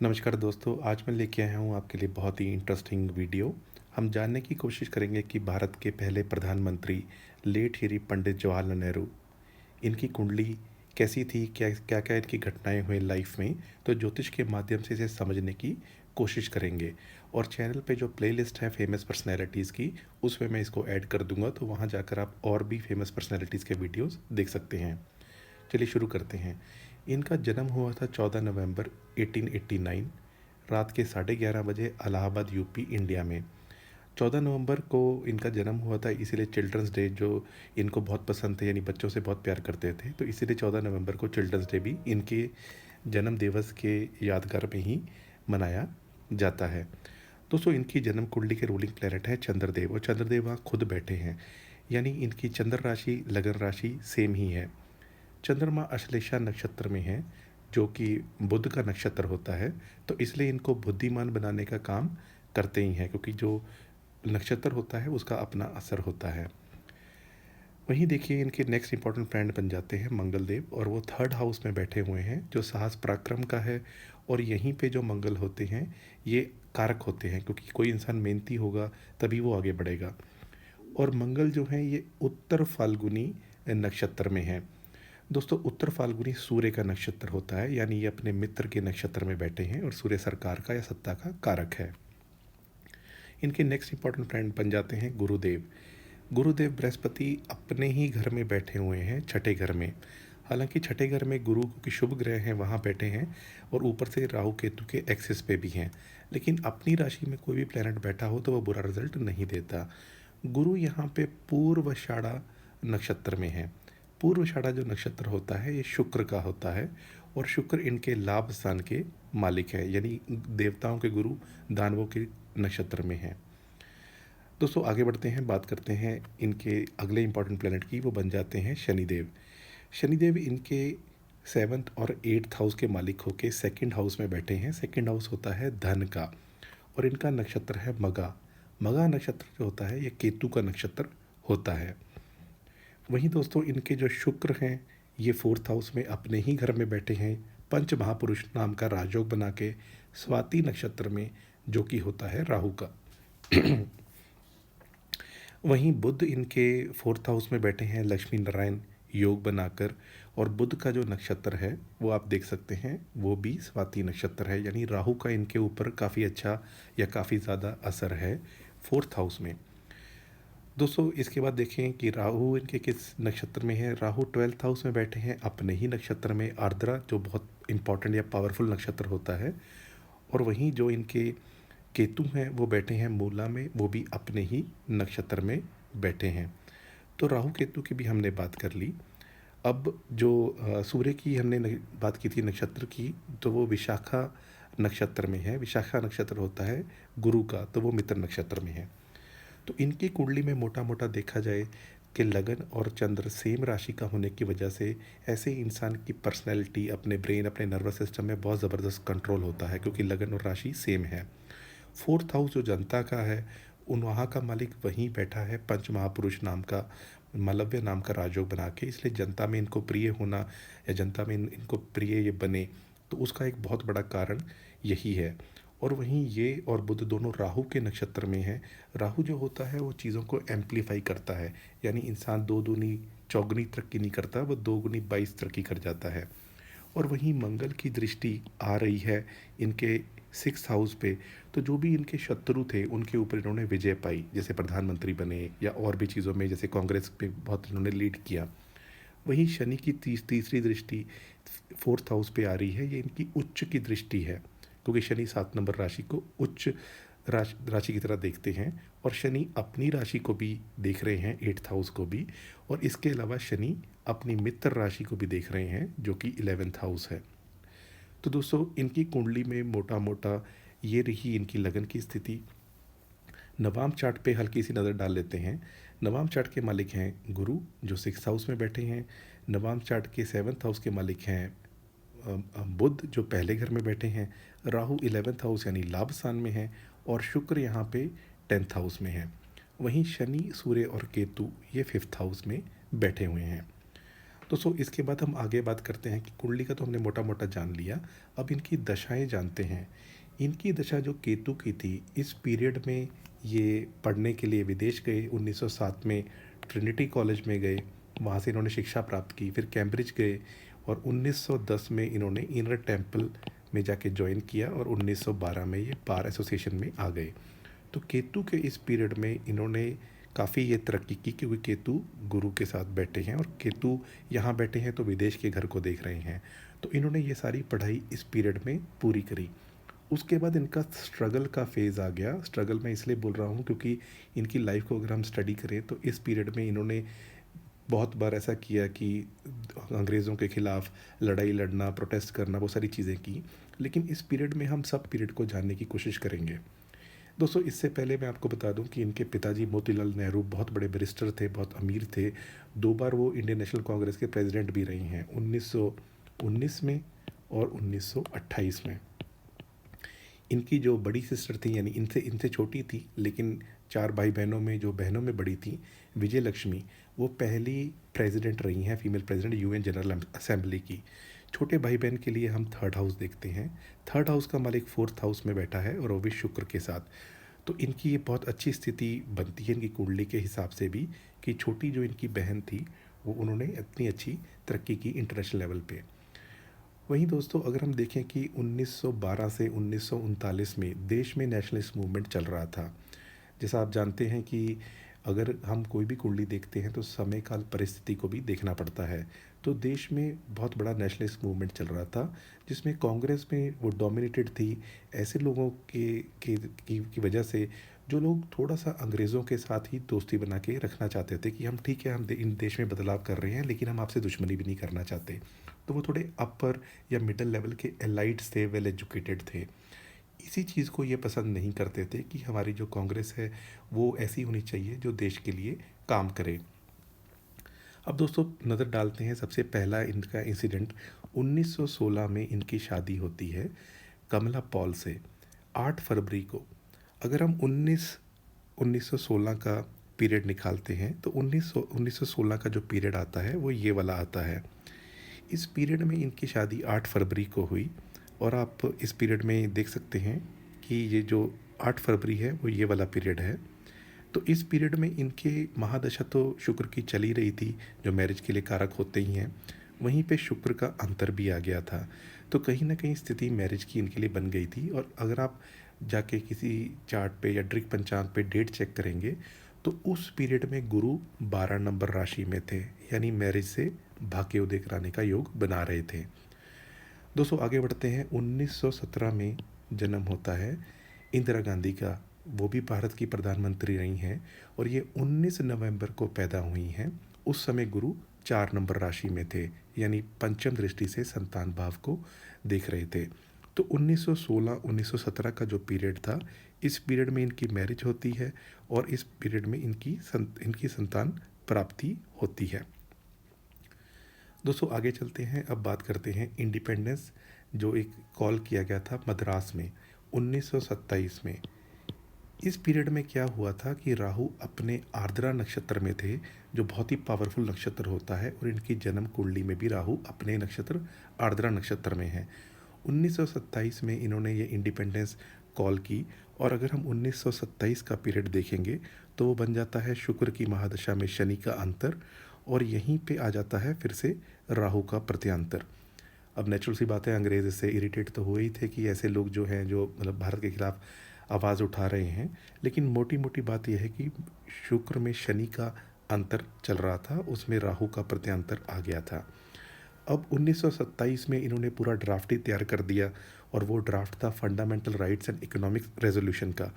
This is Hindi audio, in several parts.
नमस्कार दोस्तों, आज मैं लेके आया हूँ आपके लिए बहुत ही इंटरेस्टिंग वीडियो। हम जानने की कोशिश करेंगे कि भारत के पहले प्रधानमंत्री लेट श्री पंडित जवाहरलाल नेहरू, इनकी कुंडली कैसी थी, क्या-क्या इनकी घटनाएँ हुई लाइफ में, तो ज्योतिष के माध्यम से इसे समझने की कोशिश करेंगे। और चैनल पे जो प्लेलिस्ट है फेमस पर्सनैलिटीज़ की, उसमें मैं इसको ऐड कर दूँगा, तो वहाँ जाकर आप और भी फेमस पर्सनैलिटीज़ के वीडियोज़ देख सकते हैं। चलिए शुरू करते हैं। इनका जन्म हुआ था 14 नवंबर 1889 रात के 11:30 बजे इलाहाबाद यूपी इंडिया में। 14 नवंबर को इनका जन्म हुआ था, इसीलिए चिल्ड्रंस डे जो इनको बहुत पसंद थे, यानी बच्चों से बहुत प्यार करते थे, तो इसीलिए 14 नवंबर को चिल्ड्रंस डे भी इनके जन्म दिवस के यादगार में ही मनाया जाता है। दोस्तों, इनकी जन्म कुंडली के रूलिंग प्लैनेट है चंद्रदेव, और चंद्रदेव वहाँ खुद बैठे हैं, यानी इनकी चंद्र राशि लगन राशि सेम ही है। चंद्रमा अश्लेषा नक्षत्र में है, जो कि बुध का नक्षत्र होता है, तो इसलिए इनको बुद्धिमान बनाने का काम करते ही हैं, क्योंकि जो नक्षत्र होता है उसका अपना असर होता है। वहीं देखिए, इनके नेक्स्ट इंपॉर्टेंट प्लैनेट बन जाते हैं मंगल देव, और वो थर्ड हाउस में बैठे हुए हैं, जो साहस पराक्रम का है। और यहीं पे जो मंगल होते हैं, ये कारक होते हैं, क्योंकि कोई इंसान मेहनती होगा तभी वो आगे बढ़ेगा। और मंगल जो है ये उत्तर फाल्गुनी नक्षत्र में है। दोस्तों, उत्तर फाल्गुनी सूर्य का नक्षत्र होता है, यानी ये अपने मित्र के नक्षत्र में बैठे हैं, और सूर्य सरकार का या सत्ता का कारक है। इनके नेक्स्ट इंपॉर्टेंट प्लैनेट बन जाते हैं गुरुदेव। गुरुदेव बृहस्पति अपने ही घर में बैठे हुए हैं, छठे घर में। हालांकि छठे घर में गुरु की शुभ ग्रह हैं, वहाँ बैठे हैं, और ऊपर से राहु केतु के एक्सिस पे भी हैं। लेकिन अपनी राशि में कोई भी प्लैनेट बैठा हो तो वह बुरा रिजल्ट नहीं देता। गुरु यहाँ पे पूर्वाषाढ़ा नक्षत्र में है। पूर्वाषाढ़ा जो नक्षत्र होता है ये शुक्र का होता है, और शुक्र इनके लाभ स्थान के मालिक है, यानी देवताओं के गुरु दानवों के नक्षत्र में है। दोस्तों, आगे बढ़ते हैं, बात करते हैं इनके अगले इंपॉर्टेंट प्लेनेट की। वो बन जाते हैं शनिदेव। शनिदेव इनके सेवन्थ और एट्थ हाउस के मालिक होके सेकंड हाउस में बैठे हैं। सेकंड हाउस होता है धन का, और इनका नक्षत्र है मगा। मगा नक्षत्र जो होता है ये केतु का नक्षत्र होता है। वहीं दोस्तों, इनके जो शुक्र हैं ये फोर्थ हाउस में अपने ही घर में बैठे हैं, पंच महापुरुष नाम का राजयोग बना के स्वाति नक्षत्र में, जो कि होता है राहु का। वहीं बुध इनके फोर्थ हाउस में बैठे हैं लक्ष्मी नारायण योग बनाकर, और बुध का जो नक्षत्र है वो आप देख सकते हैं, वो भी स्वाति नक्षत्र है, यानी राहु का इनके ऊपर काफ़ी अच्छा या काफ़ी ज़्यादा असर है फोर्थ हाउस में। दोस्तों, इसके बाद देखें कि राहु इनके किस नक्षत्र में है। राहु ट्वेल्थ हाउस में बैठे हैं अपने ही नक्षत्र में, आर्द्रा, जो बहुत इंपॉर्टेंट या पावरफुल नक्षत्र होता है। और वहीं जो इनके केतु हैं वो बैठे हैं मूला में, वो भी अपने ही नक्षत्र में बैठे हैं। तो राहु केतु की भी हमने बात कर ली। अब जो सूर्य की हमने बात की थी नक्षत्र की, तो वो विशाखा नक्षत्र में है। विशाखा नक्षत्र होता है गुरु का, तो वो मित्र नक्षत्र में है। तो इनकी कुंडली में मोटा मोटा देखा जाए कि लगन और चंद्र सेम राशि का होने की वजह से ऐसे इंसान की पर्सनैलिटी, अपने ब्रेन, अपने नर्वस सिस्टम में बहुत ज़बरदस्त कंट्रोल होता है, क्योंकि लगन और राशि सेम है। फोर्थ हाउस जो जनता का है, उन वहाँ का मालिक वहीं बैठा है पंच महापुरुष नाम का, मालव्य नाम का राजयोग बना के, इसलिए जनता में इनको प्रिय होना या जनता में इनको प्रिय ये बने, तो उसका एक बहुत बड़ा कारण यही है। और वहीं ये और बुध दोनों राहु के नक्षत्र में हैं। राहु जो होता है वो चीज़ों को एम्पलीफाई करता है, यानी इंसान दो दूनी चौगुनी तरक्की नहीं करता, वो दो गुनी 22 तरक्की कर जाता है। और वहीं मंगल की दृष्टि आ रही है इनके सिक्स हाउस पे, तो जो भी इनके शत्रु थे उनके ऊपर इन्होंने विजय पाई, जैसे प्रधानमंत्री बने या और भी चीज़ों में, जैसे कांग्रेस पे बहुत इन्होंने लीड किया। वहीं शनि की तीसरी दृष्टि फोर्थ हाउस पे आ रही है, ये इनकी उच्च की दृष्टि है, क्योंकि शनि 7 नंबर राशि को उच्च राशि की तरह देखते हैं, और शनि अपनी राशि को भी देख रहे हैं, एट्थ हाउस को भी, और इसके अलावा शनि अपनी मित्र राशि को भी देख रहे हैं, जो कि 11th हाउस है। तो दोस्तों, इनकी कुंडली में मोटा मोटा ये रही इनकी लगन की स्थिति। नवाम चार्ट पे हल्की सी नज़र डाल लेते हैं। नवाम चार्ट के मालिक हैं गुरु, जो सिक्स हाउस में बैठे हैं। नवाम चार्ट के सेवन्थ हाउस के मालिक हैं बुध, जो पहले घर में बैठे हैं। राहु 11th हाउस यानी लाभ स्थान में है, और शुक्र यहाँ पे 10th हाउस में है। वहीं शनि, सूर्य और केतु ये 5th हाउस में बैठे हुए हैं। दोस्तों इसके बाद हम आगे बात करते हैं कि कुंडली का तो हमने मोटा-मोटा जान लिया, अब इनकी दशाएँ जानते हैं। इनकी दशा जो केतु की थी, इस पीरियड में ये पढ़ने के लिए विदेश गए, 1907 में ट्रिनिटी कॉलेज में गए, वहाँ से इन्होंने शिक्षा प्राप्त की, फिर कैम्ब्रिज गए और 1910 में इन्होंने इनर टेम्पल में जाके जॉइन किया और 1912 में ये बार एसोसिएशन में आ गए। तो केतु के इस पीरियड में इन्होंने काफ़ी ये तरक्की की क्योंकि केतु गुरु के साथ बैठे हैं और केतु यहाँ बैठे हैं तो विदेश के घर को देख रहे हैं। तो इन्होंने ये सारी पढ़ाई इस पीरियड में पूरी करी। उसके बाद इनका स्ट्रगल का फ़ेज़ आ गया। स्ट्रगल मैं इसलिए बोल रहा हूँ क्योंकि इनकी लाइफ को अगर हम स्टडी करें तो इस पीरियड में इन्होंने बहुत बार ऐसा किया कि अंग्रेज़ों के ख़िलाफ़ लड़ाई लड़ना, प्रोटेस्ट करना, वो सारी चीज़ें की। लेकिन इस पीरियड में हम सब पीरियड को जानने की कोशिश करेंगे। दोस्तों इससे पहले मैं आपको बता दूं कि इनके पिताजी मोतीलाल नेहरू बहुत बड़े बैरिस्टर थे, बहुत अमीर थे। 2 बार वो इंडियन नेशनल कांग्रेस के प्रेसिडेंट भी रही हैं, 1919 में और 1928 में। इनकी जो बड़ी सिस्टर थी यानी इनसे इनसे छोटी थी लेकिन 4 भाई बहनों में जो बहनों में बड़ी थी, विजय लक्ष्मी, वो पहली प्रेसिडेंट रही हैं, female president UN general assembly की। छोटे भाई बहन के लिए हम थर्ड हाउस देखते हैं। थर्ड हाउस का मालिक फोर्थ हाउस में बैठा है और वो भी शुक्र के साथ। तो इनकी ये बहुत अच्छी स्थिति बनती है इनकी कुंडली के हिसाब से भी कि छोटी जो इनकी बहन थी वो उन्होंने इतनी अच्छी तरक्की की इंटरनेशनल लेवल पे। वहीं दोस्तों अगर हम देखें कि 1912 से 1939 में देश में नेशनलिस्ट मूवमेंट चल रहा था। जैसा आप जानते हैं कि अगर हम कोई भी कुंडली देखते हैं तो समय काल परिस्थिति को भी देखना पड़ता है। तो देश में बहुत बड़ा नेशनलिस्ट मूवमेंट चल रहा था जिसमें कांग्रेस में वो डोमिनेटेड थी ऐसे लोगों की वजह से जो लोग थोड़ा सा अंग्रेज़ों के साथ ही दोस्ती बना के रखना चाहते थे कि हम ठीक है, हम इन देश में बदलाव कर रहे हैं लेकिन हम आपसे दुश्मनी भी नहीं करना चाहते। तो वो थोड़े अपर या मिडिल लेवल के एलाइट्स थे, वेल एजुकेटेड थे। इसी चीज़ को ये पसंद नहीं करते थे कि हमारी जो कांग्रेस है वो ऐसी होनी चाहिए जो देश के लिए काम करे। अब दोस्तों नज़र डालते हैं सबसे पहला इनका इंसिडेंट। 1916 में इनकी शादी होती है कमला पॉल से, 8 फरवरी को। अगर हम 1916 का पीरियड निकालते हैं तो 1916 का जो पीरियड आता है वो ये वाला आता है। इस पीरियड में इनकी शादी 8 फरवरी को हुई और आप इस पीरियड में देख सकते हैं कि ये जो 8 फरवरी है वो ये वाला पीरियड है। तो इस पीरियड में इनके महादशा तो शुक्र की चली रही थी जो मैरिज के लिए कारक होते ही हैं, वहीं पे शुक्र का अंतर भी आ गया था। तो कहीं ना कहीं स्थिति मैरिज की इनके लिए बन गई थी। और अगर आप जाके किसी चार्ट पे या दृक पंचांग पे डेट चेक करेंगे तो उस पीरियड में गुरु 12 नंबर राशि में थे, यानी मैरिज से भाग्योदय कराने का योग बना रहे थे। दोस्तों आगे बढ़ते हैं। 1917 में जन्म होता है इंदिरा गांधी का, वो भी भारत की प्रधानमंत्री रही हैं और ये 19 नवंबर को पैदा हुई हैं। उस समय गुरु 4 नंबर राशि में थे, यानी पंचम दृष्टि से संतान भाव को देख रहे थे। तो 1916-1917 का जो पीरियड था, इस पीरियड में इनकी मैरिज होती है और इस पीरियड में इनकी संतान प्राप्ति होती है। दोस्तों आगे चलते हैं, अब बात करते हैं इंडिपेंडेंस जो एक कॉल किया गया था मद्रास में 1927 में। इस पीरियड में क्या हुआ था कि राहु अपने आर्द्रा नक्षत्र में थे जो बहुत ही पावरफुल नक्षत्र होता है और इनकी जन्म कुंडली में भी राहु अपने नक्षत्र आर्द्रा नक्षत्र में है। 1927 में इन्होंने ये इंडिपेंडेंस कॉल की और अगर हम 1927 का पीरियड देखेंगे तो वो बन जाता है शुक्र की महादशा में शनि का अंतर और यहीं पे आ जाता है फिर से राहु का प्रत्यांतर। अब नेचुरल सी बात है, अंग्रेज़ इससे इरिटेट तो हुए ही थे कि ऐसे लोग जो हैं जो मतलब भारत के खिलाफ आवाज़ उठा रहे हैं। लेकिन मोटी मोटी बात यह है कि शुक्र में शनि का अंतर चल रहा था, उसमें राहु का प्रत्यांतर आ गया था। अब 1927 में इन्होंने पूरा ड्राफ्ट ही तैयार कर दिया और वो ड्राफ्ट था fundamental rights and economic resolution का।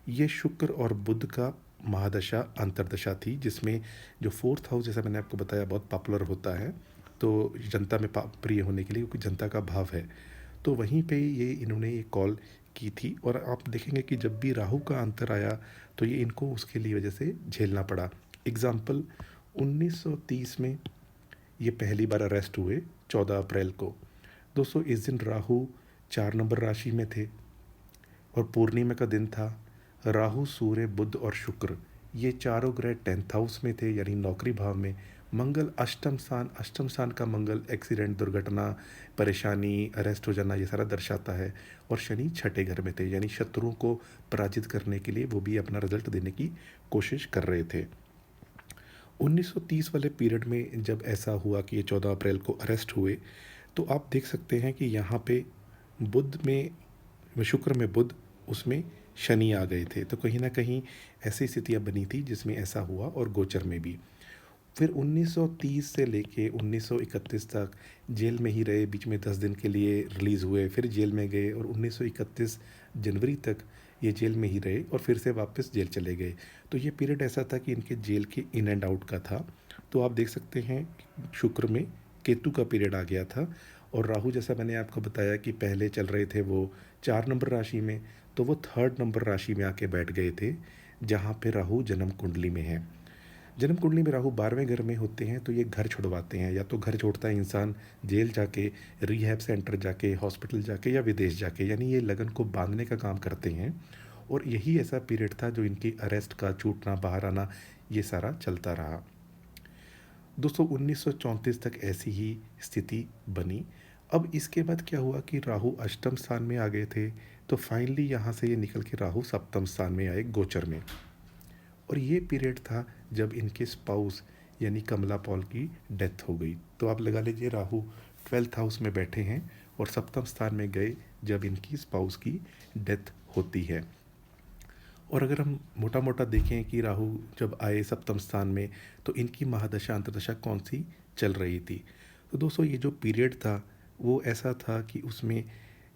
ये शुक्र और बुध का महादशा अंतरदशा थी जिसमें जो फोर्थ हाउस जैसा मैंने आपको बताया बहुत पॉपुलर होता है तो जनता में प्रिय होने के लिए, क्योंकि जनता का भाव है। तो वहीं पे ये इन्होंने ये कॉल की थी और आप देखेंगे कि जब भी राहु का अंतर आया तो ये इनको उसके लिए वजह से झेलना पड़ा। एग्ज़ाम्पल 1930 में ये पहली बार अरेस्ट हुए 14 अप्रैल को। दोस्तों इस दिन राहु 4 नंबर राशि में थे और पूर्णिमा का दिन था। राहु, सूर्य, बुध और शुक्र ये चारों ग्रह 10th हाउस में थे, यानी नौकरी भाव में। मंगल अष्टम स्थान का मंगल एक्सीडेंट, दुर्घटना, परेशानी, अरेस्ट हो जाना, ये सारा दर्शाता है। और शनि छठे घर में थे, यानी शत्रुओं को पराजित करने के लिए वो भी अपना रिजल्ट देने की कोशिश कर रहे थे। 1930 वाले पीरियड में जब ऐसा हुआ कि ये 14 अप्रैल को अरेस्ट हुए, तो आप देख सकते हैं कि यहाँ पे बुध में शुक्र में बुध, उसमें शनि आ गए थे। तो कहीं न कहीं ऐसी स्थितियाँ बनी थी जिसमें ऐसा हुआ, और गोचर में भी। फिर 1930 से लेके 1931 तक जेल में ही रहे, बीच में 10 दिन के लिए रिलीज़ हुए, फिर जेल में गए, और 1931 जनवरी तक ये जेल में ही रहे और फिर से वापस जेल चले गए। तो ये पीरियड ऐसा था कि इनके जेल के इन एंड आउट का था। तो आप देख सकते हैं शुक्र में केतु का पीरियड आ गया था, और राहु, जैसा मैंने आपको बताया कि पहले चल रहे थे वो 4 नंबर राशि में, तो वो 3rd नंबर राशि में आके बैठ गए थे, जहाँ पे राहु जन्म कुंडली में है। जन्म कुंडली में राहु 12वें घर में होते हैं, तो ये घर छुड़वाते हैं। या तो घर छोड़ता है इंसान जेल जाके, रिहैब सेंटर जाके, हॉस्पिटल जाके, या विदेश जाके, यानी ये लगन को बांधने का काम करते हैं। और यही ऐसा पीरियड था जो इनकी अरेस्ट का, छूटना, बाहर आना, ये सारा चलता रहा। दोस्तों 1934 तक ऐसी ही स्थिति बनी। अब इसके बाद क्या हुआ कि राहु अष्टम स्थान में आ गए थे, तो फाइनली यहाँ से ये निकल के राहु सप्तम स्थान में आए, गोचर में। और ये पीरियड था जब इनके स्पाउस यानी कमला पॉल की डेथ हो गई। तो आप लगा लीजिए राहु 12th हाउस में बैठे हैं और सप्तम स्थान में गए जब इनकी स्पाउस की डेथ होती है। और अगर हम मोटा मोटा देखें कि राहु जब आए सप्तम स्थान में, तो इनकी महादशा अंतर्दशा कौन सी चल रही थी। तो दोस्तों ये जो पीरियड था वो ऐसा था कि उसमें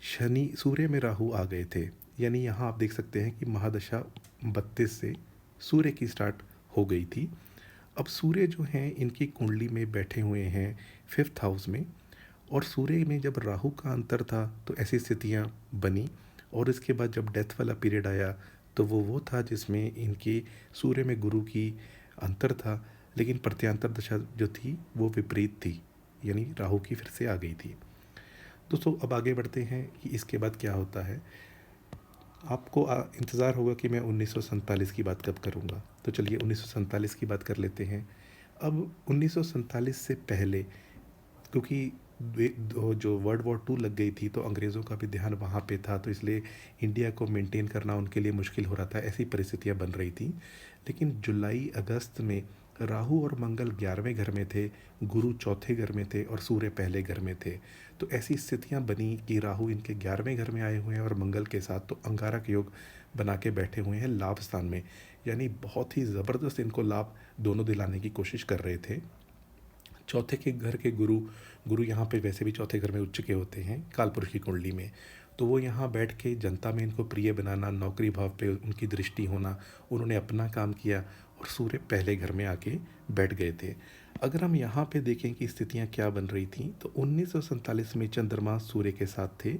शनि सूर्य में राहु आ गए थे। यानी यहाँ आप देख सकते हैं कि महादशा 32 से सूर्य की स्टार्ट हो गई थी। अब सूर्य जो हैं इनकी कुंडली में बैठे हुए हैं 5th हाउस में, और सूर्य में जब राहु का अंतर था तो ऐसी स्थितियाँ बनी। और इसके बाद जब डेथ वाला पीरियड आया, तो वो था जिसमें इनके सूर्य में गुरु की अंतर था, लेकिन प्रत्यांतर दशा जो थी वो विपरीत थी, यानी राहु की फिर से आ गई थी। दोस्तों अब आगे बढ़ते हैं कि इसके बाद क्या होता है। आपको इंतज़ार होगा कि मैं 1947 की बात कब करूँगा, तो चलिए 1947 की बात कर लेते हैं। अब 1947 से पहले, क्योंकि जो वर्ल्ड वॉर 2 लग गई थी, तो अंग्रेज़ों का भी ध्यान वहाँ पे था, तो इसलिए इंडिया को मेंटेन करना उनके लिए मुश्किल हो रहा था, ऐसी परिस्थितियाँ बन रही थी। लेकिन जुलाई अगस्त में राहु और मंगल 11वें घर में थे, गुरु चौथे घर में थे, और सूर्य पहले घर में थे। तो ऐसी स्थितियाँ बनी कि राहु इनके 11वें घर में आए हुए हैं, और मंगल के साथ तो अंगारक योग बना के बैठे हुए हैं लाभ स्थान में। यानी बहुत ही ज़बरदस्त इनको लाभ दोनों दिलाने की कोशिश कर रहे थे। चौथे के घर के गुरु, गुरु यहाँ पे वैसे भी चौथे घर में उच्च के होते हैं कालपुरुष की कुंडली में, तो वो यहाँ बैठ के जनता में इनको प्रिय बनाना, नौकरी भाव पे उनकी दृष्टि होना, उन्होंने अपना काम किया, और सूर्य पहले घर में आके बैठ गए थे। अगर हम यहाँ पे देखें कि स्थितियाँ क्या बन रही थी, तो 1947 में चंद्रमा सूर्य के साथ थे।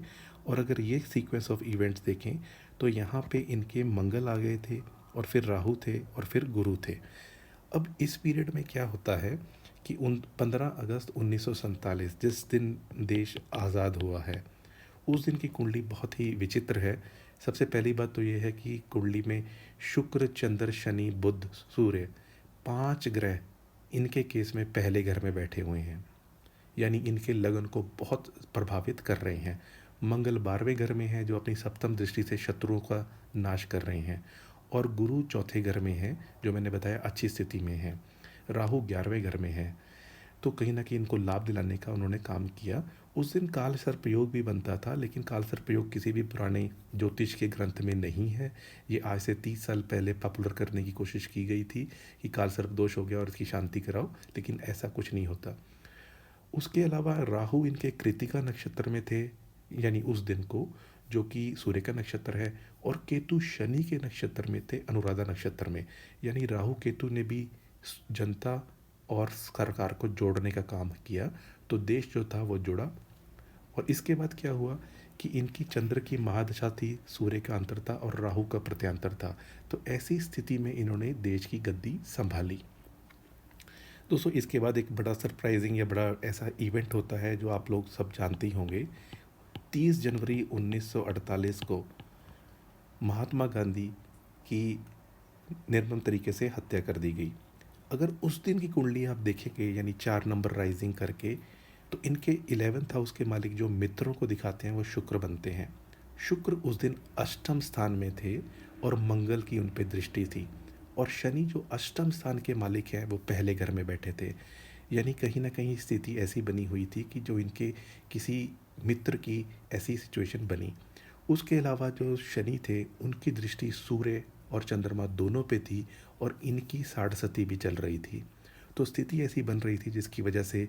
और अगर ये सीक्वेंस ऑफ इवेंट्स देखें, तो यहाँ पे इनके मंगल आ गए थे, और फिर राहु थे, और फिर गुरु थे। अब इस पीरियड में क्या होता है कि 15 अगस्त 1947 जिस दिन देश आज़ाद हुआ है, उस दिन की कुंडली बहुत ही विचित्र है। सबसे पहली बात तो ये है कि कुंडली में शुक्र, चंद्र, शनि, बुध, सूर्य, 5 ग्रह इनके केस में पहले घर में बैठे हुए हैं, यानी इनके लगन को बहुत प्रभावित कर रहे हैं। मंगल 12वें घर में है, जो अपनी सप्तम दृष्टि से शत्रुओं का नाश कर रहे हैं, और गुरु चौथे घर में है, जो मैंने बताया अच्छी स्थिति में है। राहु 11वें घर में है, तो कहीं ना कहीं इनको लाभ दिलाने का उन्होंने काम किया। उस दिन काल सर्पयोग भी बनता था, लेकिन काल सर्पयोग किसी भी पुराने ज्योतिष के ग्रंथ में नहीं है। ये आज से 30 साल पहले पॉपुलर करने की कोशिश की गई थी कि काल सर्प दोष हो गया और इसकी शांति कराओ, लेकिन ऐसा कुछ नहीं होता। उसके अलावा राहु इनके कृतिका नक्षत्र में थे, यानी उस दिन को, जो कि सूर्य का नक्षत्र है, और केतु शनि के नक्षत्र में थे, अनुराधा नक्षत्र में। यानी राहु केतु ने भी जनता और सरकार को जोड़ने का काम किया, तो देश जो था वो जुड़ा। और इसके बाद क्या हुआ कि इनकी चंद्र की महादशा थी, सूर्य का अंतर था और राहु का प्रत्यांतर था। तो ऐसी स्थिति में इन्होंने देश की गद्दी संभाली। दोस्तों इसके बाद एक बड़ा सरप्राइजिंग या बड़ा ऐसा इवेंट होता है जो आप लोग सब जानते ही होंगे। 30 जनवरी 1948 को महात्मा गांधी की निर्मम तरीके से हत्या कर दी गई। अगर उस दिन की कुंडली आप देखेंगे यानी 4 नंबर राइज़िंग करके, तो इनके 11th हाउस के मालिक जो मित्रों को दिखाते हैं वो शुक्र बनते हैं। शुक्र उस दिन अष्टम स्थान में थे और मंगल की उन पे दृष्टि थी। और शनि जो अष्टम स्थान के मालिक हैं वो पहले घर में बैठे थे। यानी कहीं न कहीं स्थिति ऐसी बनी हुई थी कि जो इनके किसी मित्र की ऐसी सिचुएशन बनी। उसके अलावा जो शनि थे उनकी दृष्टि सूर्य और चंद्रमा दोनों पे थी और इनकी साढ़सती भी चल रही थी। तो स्थिति ऐसी बन रही थी जिसकी वजह से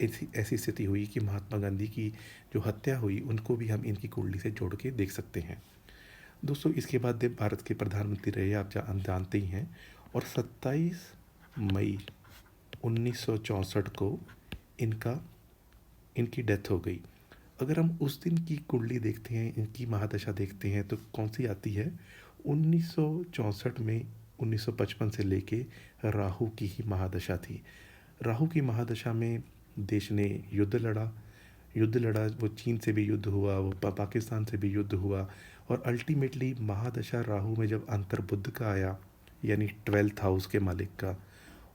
ऐसी ऐसी स्थिति हुई कि महात्मा गांधी की जो हत्या हुई उनको भी हम इनकी कुंडली से जोड़ के देख सकते हैं। दोस्तों इसके बाद देव भारत के प्रधानमंत्री रहे आप जानते ही हैं। और 27 मई 1964 को इनका इनकी डेथ हो गई। अगर हम उस दिन की कुंडली देखते हैं, इनकी महादशा देखते हैं तो कौन सी आती है? 1964 में 1955 से लेके राहु की ही महादशा थी। राहु की महादशा में देश ने युद्ध लड़ा, वो चीन से भी युद्ध हुआ, वो पाकिस्तान से भी युद्ध हुआ। और अल्टीमेटली महादशा राहु में जब अंतर बुध का आया, यानी 12th हाउस के मालिक का,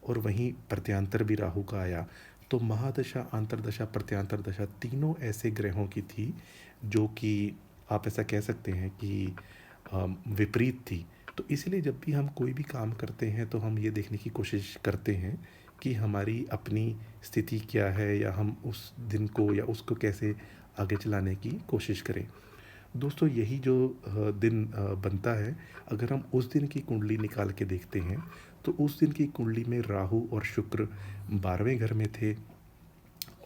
और वहीं प्रत्यांतर भी राहु का आया, तो महादशा, अंतरदशा, प्रत्यांतर दशा तीनों ऐसे ग्रहों की थी जो कि आप ऐसा कह सकते हैं कि विपरीत थी। तो इसलिए जब भी हम कोई भी काम करते हैं तो हम ये देखने की कोशिश करते हैं कि हमारी अपनी स्थिति क्या है, या हम उस दिन को या उसको कैसे आगे चलाने की कोशिश करें। दोस्तों यही जो दिन बनता है, अगर हम उस दिन की कुंडली निकाल के देखते हैं तो उस दिन की कुंडली में राहु और शुक्र 12वें घर में थे।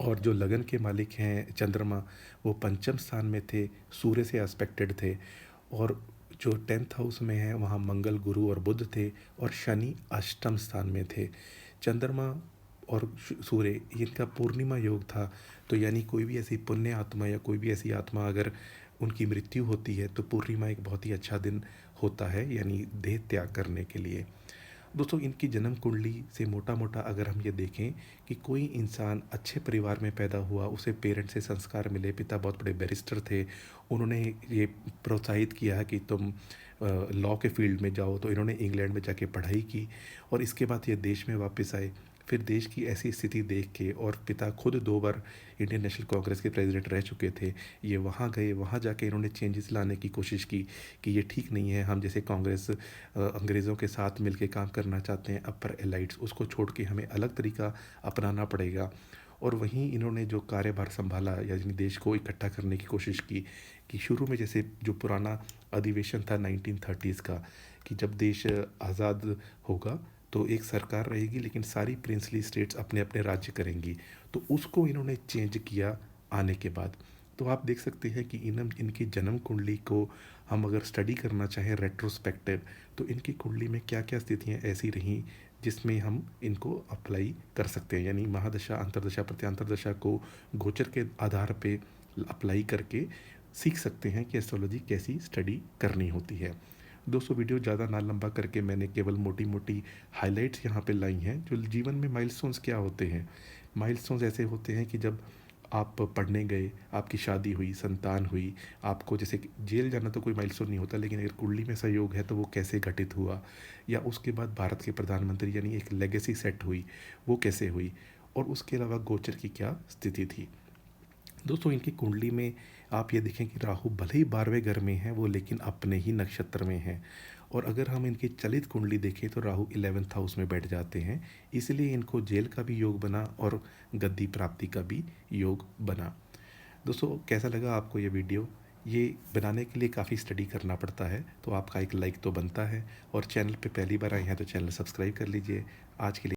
और जो लगन के मालिक हैं चंद्रमा, वो पंचम स्थान में थे, सूर्य से एस्पेक्टेड थे। और जो 10th हाउस में है वहाँ मंगल, गुरु और बुध थे। और शनि अष्टम स्थान में थे। चंद्रमा और सूर्य, इनका पूर्णिमा योग था। तो यानी कोई भी ऐसी पुण्य आत्मा या कोई भी ऐसी आत्मा अगर उनकी मृत्यु होती है तो पूर्णिमा एक बहुत ही अच्छा दिन होता है, यानी देह त्याग करने के लिए। दोस्तों इनकी जन्म कुंडली से मोटा मोटा अगर हम ये देखें कि कोई इंसान अच्छे परिवार में पैदा हुआ, उसे पेरेंट्स से संस्कार मिले, पिता बहुत बड़े बैरिस्टर थे, उन्होंने ये प्रोत्साहित किया कि तुम लॉ के फील्ड में जाओ, तो इन्होंने इंग्लैंड में जाके पढ़ाई की और इसके बाद ये देश में वापस आए। फिर देश की ऐसी स्थिति देख के, और पिता खुद 2 बार इंडियन नेशनल कांग्रेस के प्रेसिडेंट रह चुके थे, ये वहाँ गए, वहाँ जाके इन्होंने चेंजेस लाने की कोशिश की कि ये ठीक नहीं है, हम जैसे कांग्रेस अंग्रेज़ों के साथ मिलके काम करना चाहते हैं, अपर एलाइट्स, उसको छोड़ के हमें अलग तरीका अपनाना पड़ेगा। और वहीं इन्होंने जो कार्यभार संभाला, यानी देश को इकट्ठा करने की कोशिश की, कि शुरू में जैसे जो पुराना अधिवेशन था 1930s का, कि जब देश आज़ाद होगा तो एक सरकार रहेगी लेकिन सारी प्रिंसली स्टेट्स अपने अपने राज्य करेंगी। तो उसको इन्होंने चेंज किया आने के बाद। तो आप देख सकते हैं कि इनकी जन्म कुंडली को हम अगर स्टडी करना चाहें रेट्रोस्पेक्टिव, तो इनकी कुंडली में क्या क्या स्थितियाँ ऐसी रहीं जिसमें हम इनको अप्लाई कर सकते हैं, यानी महादशा, अंतरदशा, प्रत्यांतर दशा को गोचर के आधार पे अप्लाई करके सीख सकते हैं कि एस्ट्रोलॉजी कैसी स्टडी करनी होती है। दोस्तों वीडियो ज़्यादा ना लंबा करके मैंने केवल मोटी मोटी हाइलाइट्स यहाँ पे लाई हैं। जो जीवन में माइलस्टोन्स क्या होते हैं? माइलस्टोन्स ऐसे होते हैं कि जब आप पढ़ने गए, आपकी शादी हुई, संतान हुई, आपको जैसे कि जेल जाना तो कोई माइलस्टोन नहीं होता, लेकिन अगर कुंडली में सहयोग है तो वो कैसे घटित हुआ, या उसके बाद भारत के प्रधानमंत्री यानी एक लेगेसी सेट हुई, वो कैसे हुई, और उसके अलावा गोचर की क्या स्थिति थी। दोस्तों इनकी कुंडली में आप ये देखें कि राहु भले ही 12वें घर में है वो, लेकिन अपने ही नक्षत्र में है। और अगर हम इनकी चलित कुंडली देखें तो राहु 11th हाउस में बैठ जाते हैं, इसलिए इनको जेल का भी योग बना और गद्दी प्राप्ति का भी योग बना। दोस्तों कैसा लगा आपको ये वीडियो? ये बनाने के लिए काफ़ी स्टडी करना पड़ता है, तो आपका एक लाइक तो बनता है, और चैनल पे पहली बार आए हैं तो चैनल सब्सक्राइब कर लीजिए। आज के लिए